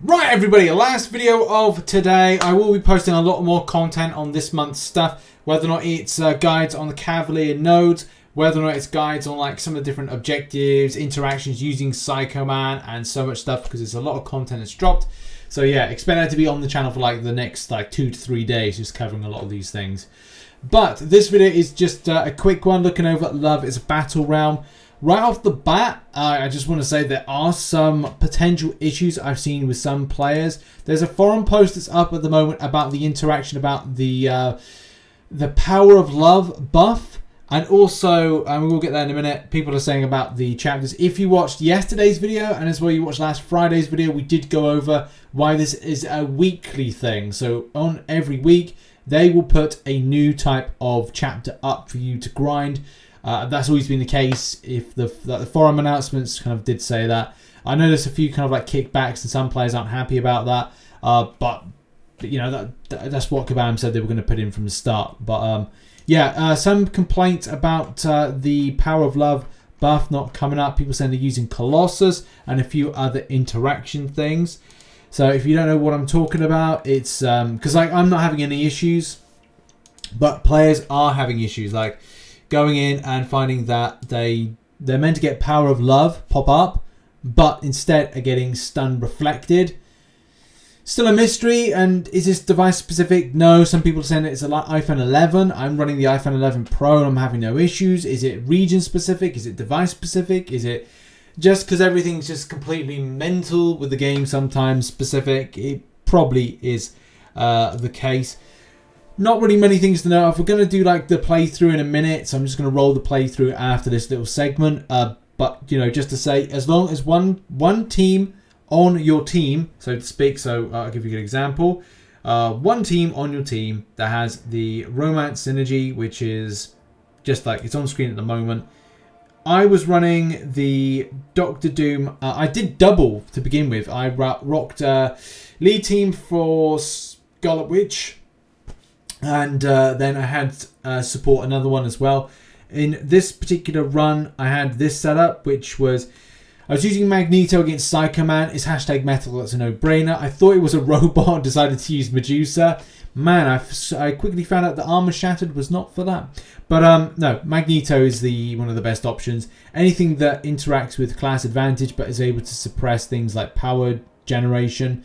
Right, everybody, last video of today. I will be posting a lot more content on this month's stuff, whether or not it's guides on the Cavalier nodes, whether or not it's guides on like some of the different objectives, interactions using MCOC, and so much stuff, because there's a lot of content that's dropped. So yeah, expect that to be on the channel for like the next 2 to 3 days, just covering a lot of these things. But this video is just a quick one looking over at Love is Battlerealm. Right off the bat, I just want to say there are some potential issues I've seen with some players. There's a forum post that's up at the moment about the interaction about the Power of Love buff. And also, and we'll get that in a minute, people are saying about the chapters. If you watched yesterday's video, and as well you watched last Friday's video, we did go over why this is a weekly thing. So on every week, they will put a new type of chapter up for you to grind. That's always been the case. If the forum announcements kind of did say that. I know there's a few kind of like kickbacks and some players aren't happy about that. But you know, that's what Kabam said they were going to put in from the start. But yeah, some complaints about the Power of Love buff not coming up. People saying they're using Colossus and a few other interaction things. So if you don't know what I'm talking about, it's because like I'm not having any issues, but players are having issues. Like going in and finding that they're meant to get Power of Love pop up, but instead are getting Stun Reflected. Still a mystery. And is this device specific? No. Some people are saying it's a iPhone 11. I'm running the iPhone 11 Pro and I'm having no issues. Is it region specific? Is it device specific? Is it just because everything's just completely mental with the game sometimes specific? It probably is the case. Not really many things to know. If we're going to do like the playthrough in a minute, so I'm just going to roll the playthrough after this little segment. But, you know, just to say, as long as one team on your team, so to speak, so I'll give you a good example. One team on your team that has the Romance Synergy, which is just like, it's on screen at the moment. I was running the Doctor Doom. I did double to begin with. I rocked lead team for Scarlet Witch. And then I had support another one as well. In this particular run, I had this setup, which was I was using Magneto against MCOC. It's hashtag metal. That's a no-brainer. I thought it was a robot. Decided to use Medusa. Man, I quickly found out that Armor Shattered was not for that. But no, Magneto is one of the best options. Anything that interacts with class advantage, but is able to suppress things like power generation.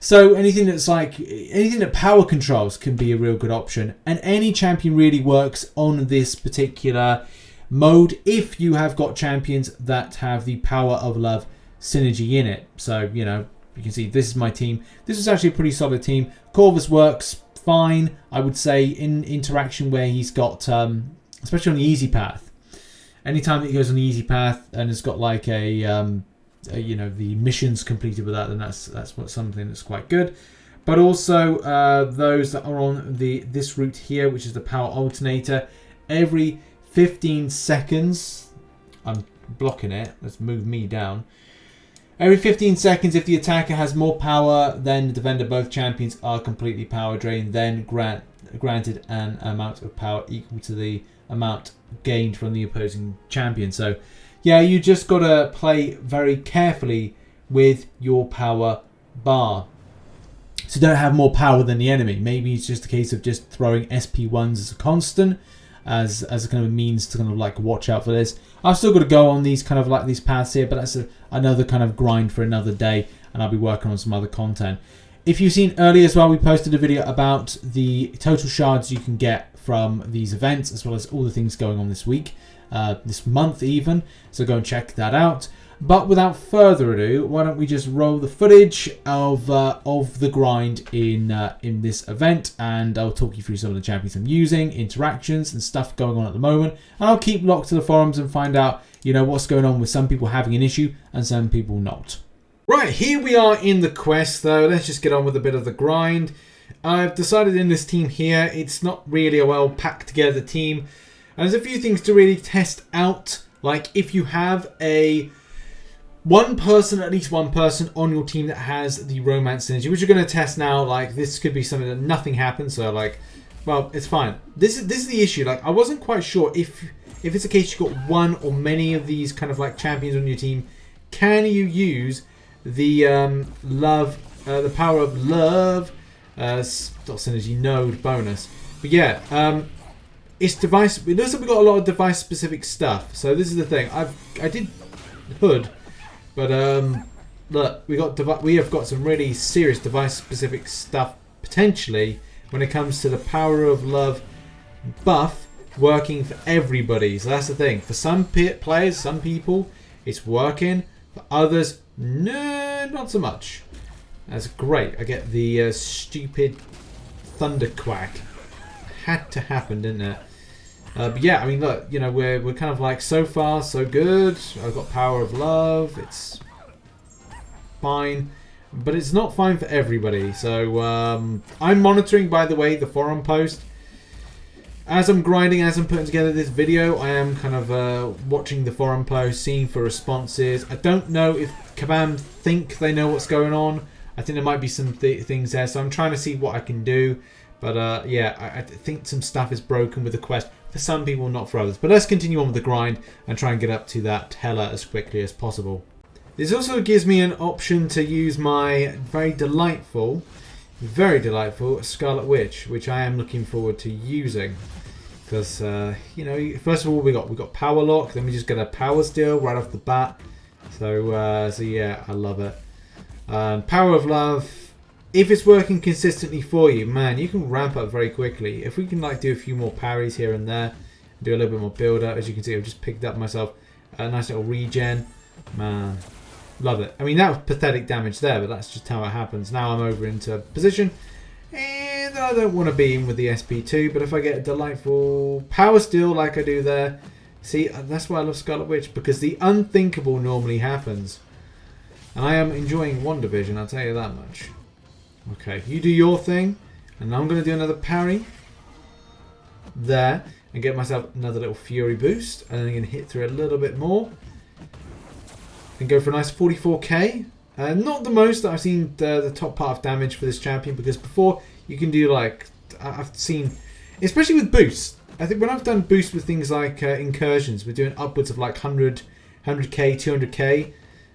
So anything that power controls can be a real good option. And any champion really works on this particular mode if you have got champions that have the Power of Love synergy in it. So, you know, you can see this is my team. This is actually a pretty solid team. Corvus works fine, I would say, in interaction where he's got, especially on the easy path. Anytime that he goes on the easy path and has got like you know, the missions completed with that, then that's something that's quite good. But also those that are on this route here, which is the Power Alternator, every 15 seconds, I'm blocking it, let's move me down. Every 15 seconds, if the attacker has more power than the defender, both champions are completely power drained, then granted an amount of power equal to the amount gained from the opposing champion. So yeah, you just got to play very carefully with your power bar. So don't have more power than the enemy. Maybe it's just a case of just throwing SP1s as a constant, as a kind of means to kind of like watch out for this. I've still got to go on these kind of like these paths here, but that's another kind of grind for another day, and I'll be working on some other content. If you've seen earlier as well, we posted a video about the total shards you can get from these events, as well as all the things going on this week. This month even, so go and check that out. But without further ado, why don't we just roll the footage of the grind in this event, and I'll talk you through some of the champions I'm using, interactions and stuff going on at the moment, and I'll keep locked to the forums and find out, you know, what's going on with some people having an issue and some people not. Right, here we are in the quest though. Let's just get on with a bit of the grind. I've decided in this team here, it's not really a well packed together team. And there's a few things to really test out. Like if you have at least one person on your team that has the Romance Synergy, which you're going to test now. Like this could be something that nothing happens. So like, well, it's fine. This is the issue. Like I wasn't quite sure if it's a case you've got one or many of these kind of like champions on your team, can you use the the power of love synergy node bonus. But yeah, it's device. It looks like we got a lot of device specific stuff. So this is the thing. I did hood, but look, we have got some really serious device specific stuff potentially when it comes to the power of love buff working for everybody. So that's the thing. For some players, some people, it's working. For others, no, not so much. That's great. I get the stupid thunder quack. Had to happen, didn't it? But yeah, I mean, look, you know, we're kind of like so far so good. I've got power of love. It's fine, but it's not fine for everybody. So I'm monitoring, by the way, the forum post. As I'm grinding, as I'm putting together this video, I am kind of watching the forum post, seeing for responses. I don't know if Kabam think they know what's going on. I think there might be some things there, so I'm trying to see what I can do. But yeah, I think some stuff is broken with the quest. For some people, not for others. But let's continue on with the grind and try and get up to that teller as quickly as possible. This also gives me an option to use my very delightful Scarlet Witch, which I am looking forward to using. Because, you know, first of all, we got Power Lock, then we just get a Power Steal right off the bat. So yeah, I love it. Power of Love, if it's working consistently for you, man, you can ramp up very quickly. If we can like do a few more parries here and there, do a little bit more build up. As you can see, I've just picked up myself a nice little regen. Man, love it. I mean, that was pathetic damage there, but that's just how it happens. Now I'm over into position, and I don't want to be in with the SP2, but if I get a delightful power steal like I do there, see, that's why I love Scarlet Witch, because the unthinkable normally happens. And I am enjoying WandaVision, I'll tell you that much. Okay, you do your thing, and I'm going to do another parry there and get myself another little Fury boost, and then I'm going to hit through a little bit more and go for a nice 44k. Not the most that I've seen the top part of damage for this champion, because before you can do like, I've seen, especially with boosts, I think when I've done boosts with things like incursions, we're doing upwards of like 100k, 200k.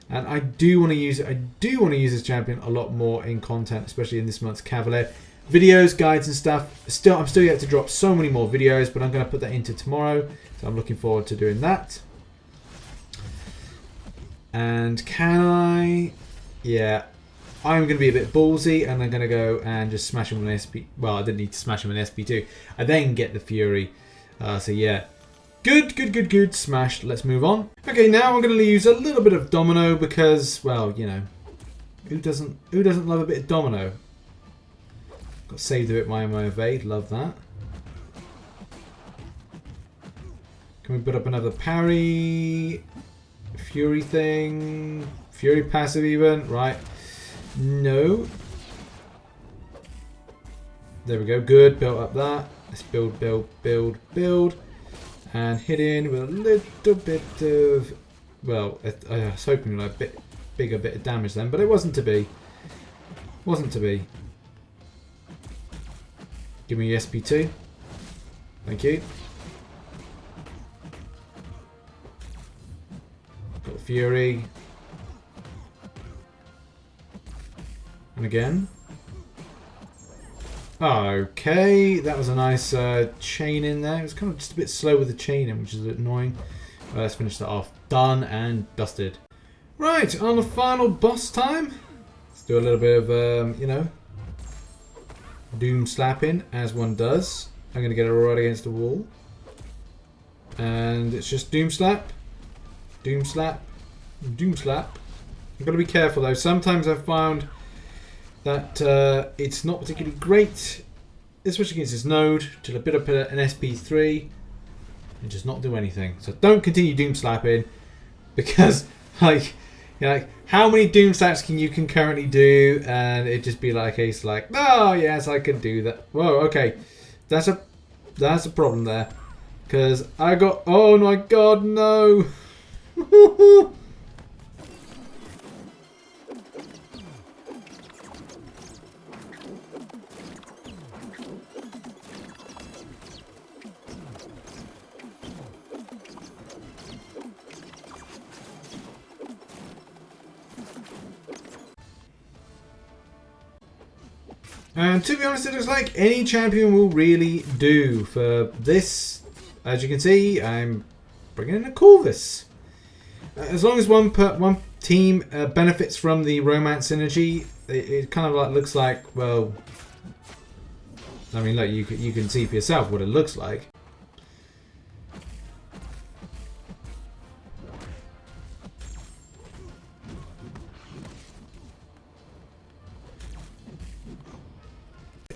And I do want to use this champion a lot more in content, especially in this month's Cavalier videos, guides, and stuff. I'm still yet to drop so many more videos, but I'm going to put that into tomorrow. So I'm looking forward to doing that. And can I? Yeah, I'm going to be a bit ballsy, and I'm going to go and just smash him with an SP. Well, I didn't need to smash him with an SP2. I then get the Fury. So yeah. Good. Smashed. Let's move on. Okay, now I'm going to use a little bit of Domino because, well, you know, who doesn't love a bit of Domino? Got saved a bit by my evade. Love that. Can we put up another parry? Fury thing? Fury passive even? Right. No. There we go. Good. Built up that. Let's build. And hit in with a little bit of, well, I was hoping like a bigger bit of damage then, but it wasn't to be. Wasn't to be. Give me SP2. Thank you. Got the Fury. And again. Okay, that was a nice chain in there. It was kind of just a bit slow with the chain in, which is annoying. Well, let's finish that off. Done and dusted. Right, on the final boss time. Let's do a little bit of, you know, doom slapping, as one does. I'm going to get it right against the wall. And it's just doom slap, doom slap, doom slap. You've got to be careful though. Sometimes I've found that it's not particularly great, especially against this node, to a bit of an SP3 and just not do anything. So don't continue doom slapping, because like, you know, like how many doom slaps can you concurrently do and it just be like a case like, oh yes, I can do that. Whoa, okay, that's a problem there, because I got, oh my god, no. And to be honest, it looks like any champion will really do for this. As you can see, I'm bringing in a Corvus. As long as one team benefits from the romance synergy, it kind of like looks like, well, I mean, look, you can see for yourself what it looks like.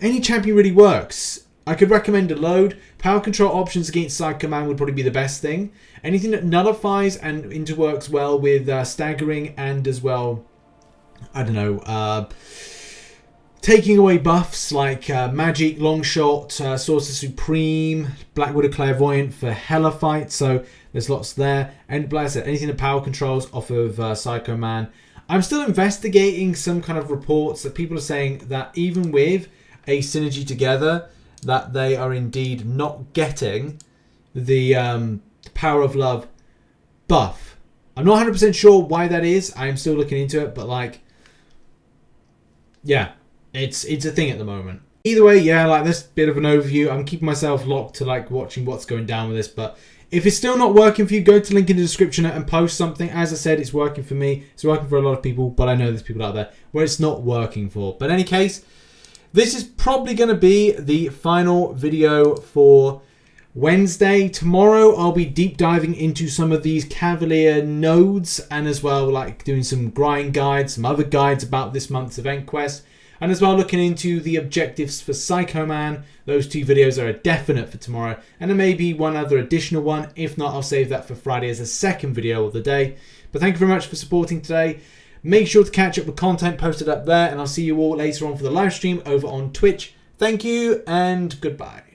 Any champion really works. I could recommend a load. Power control options against Psycho Man would probably be the best thing. Anything that nullifies and interworks well with staggering and as well, I don't know, taking away buffs like Magic, Longshot, Sorcerer Supreme, Black Widow Clairvoyant for Hella Fight. So there's lots there. And like I said, anything that power controls off of Psycho Man. I'm still investigating some kind of reports that people are saying that even with a synergy together, that they are indeed not getting the Power of Love buff. I'm not 100% sure why that is. I'm still looking into it, but like, yeah, it's a thing at the moment. Either way, yeah, like this bit of an overview. I'm keeping myself locked to like watching what's going down with this, but if it's still not working for you, go to the link in the description and post something. As I said, it's working for me. It's working for a lot of people, but I know there's people out there where it's not working for. But in any case, this is probably going to be the final video for Wednesday. Tomorrow, I'll be deep diving into some of these Cavalier nodes and as well like doing some grind guides, some other guides about this month's event quest. And as well looking into the objectives for Psycho Man. Those two videos are a definite for tomorrow. And there may be one other additional one. If not, I'll save that for Friday as a second video of the day. But thank you very much for supporting today. Make sure to catch up with content posted up there. And I'll see you all later on for the live stream over on Twitch. Thank you and goodbye.